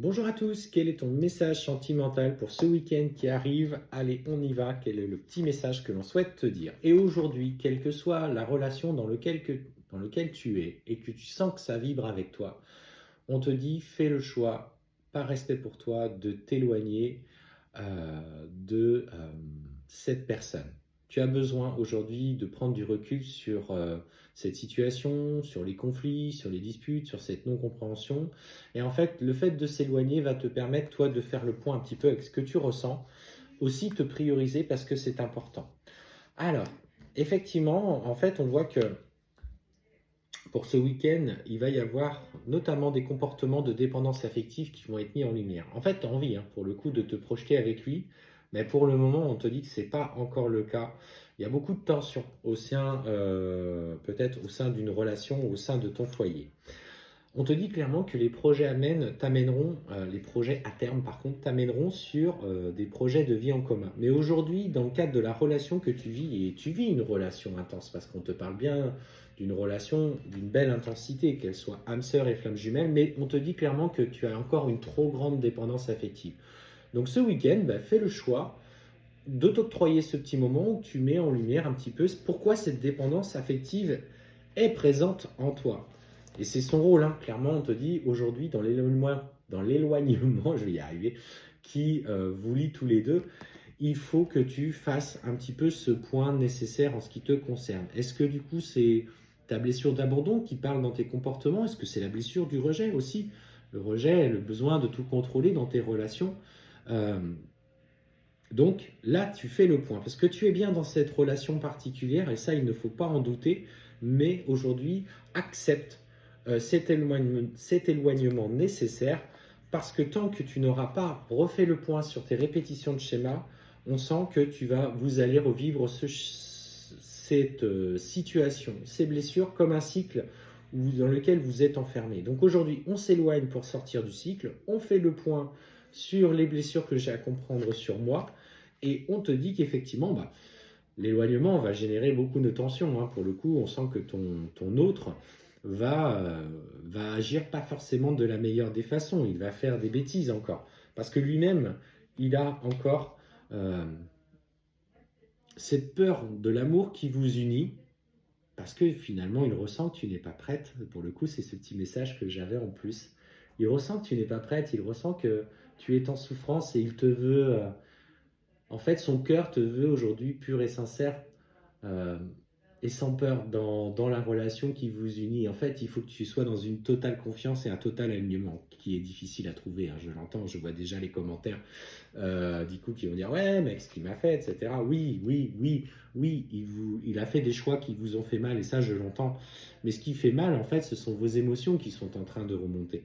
Bonjour à tous, quel est ton message sentimental pour ce week-end qui arrive? Allez, on y va, quel est le petit message que l'on souhaite te dire? Et aujourd'hui, quelle que soit la relation dans lequel tu es et que tu sens que ça vibre avec toi, on te dit fais le choix, par respect pour toi, de t'éloigner de cette personne. Tu as besoin aujourd'hui de prendre du recul sur cette situation, sur les conflits, sur les disputes, sur cette non-compréhension. Et en fait, le fait de s'éloigner va te permettre, toi, de faire le point un petit peu avec ce que tu ressens, aussi te prioriser parce que c'est important. Alors, effectivement, en fait, on voit que pour ce week-end, il va y avoir notamment des comportements de dépendance affective qui vont être mis en lumière. En fait, tu as envie, pour le coup, de te projeter avec lui, mais pour le moment, on te dit que ce n'est pas encore le cas. Il y a beaucoup de tensions au sein, peut-être au sein d'une relation, au sein de ton foyer. On te dit clairement que les projets les projets à terme par contre, t'amèneront sur des projets de vie en commun. Mais aujourd'hui, dans le cadre de la relation que tu vis, et tu vis une relation intense, parce qu'on te parle bien d'une relation d'une belle intensité, qu'elle soit âme sœur et flamme jumelle, mais on te dit clairement que tu as encore une trop grande dépendance affective. Donc ce week-end, fais le choix de t'octroyer ce petit moment où tu mets en lumière un petit peu pourquoi cette dépendance affective est présente en toi. Et c'est son rôle, clairement, on te dit aujourd'hui dans l'éloignement, je vais y arriver, qui vous lie tous les deux, il faut que tu fasses un petit peu ce point nécessaire en ce qui te concerne. Est-ce que du coup c'est ta blessure d'abandon qui parle dans tes comportements? Est-ce que c'est la blessure du rejet aussi? Le rejet, le besoin de tout contrôler dans tes relations. Euh, donc là, tu fais le point, parce que tu es bien dans cette relation particulière, et ça, il ne faut pas en douter, mais aujourd'hui, accepte cet éloignement nécessaire, parce que tant que tu n'auras pas refait le point sur tes répétitions de schéma, on sent que vous allez revivre cette situation, ces blessures, comme un cycle dans lequel vous êtes enfermé. Donc aujourd'hui, on s'éloigne pour sortir du cycle, on fait le point sur les blessures que j'ai à comprendre sur moi, et on te dit qu'effectivement, l'éloignement va générer beaucoup de tensions. Pour le coup, on sent que ton autre va agir pas forcément de la meilleure des façons. Il va faire des bêtises encore. Parce que lui-même, il a encore cette peur de l'amour qui vous unit. Parce que finalement, il ressent que tu n'es pas prête. Pour le coup, c'est ce petit message que j'avais en plus. Il ressent que tu n'es pas prête. Il ressent que tu es en souffrance et il te veut. En fait, son cœur te veut aujourd'hui pur et sincère euh, et sans peur dans la relation qui vous unit. En fait, il faut que tu sois dans une totale confiance et un total alignement, qui est difficile à trouver. Je l'entends, je vois déjà les commentaires du coup qui vont dire ouais, mec, ce qu'il m'a fait, etc. Oui, oui, oui, oui, il a fait des choix qui vous ont fait mal et ça, je l'entends. Mais ce qui fait mal, en fait, ce sont vos émotions qui sont en train de remonter.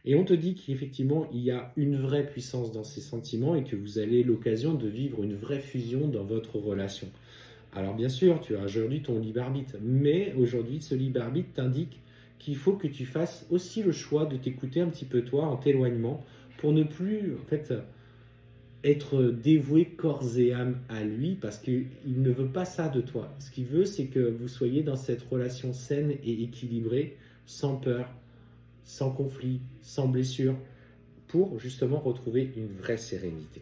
Et on te dit qu'effectivement, il y a une vraie puissance dans ces sentiments et que vous avez l'occasion de vivre une vraie fusion dans votre relation. Alors bien sûr, tu as aujourd'hui ton libre arbitre, mais aujourd'hui, ce libre arbitre t'indique qu'il faut que tu fasses aussi le choix de t'écouter un petit peu toi en t'éloignement pour ne plus en fait être dévoué corps et âme à lui parce qu'il ne veut pas ça de toi. Ce qu'il veut, c'est que vous soyez dans cette relation saine et équilibrée, sans peur, sans conflit, sans blessure, pour justement retrouver une vraie sérénité.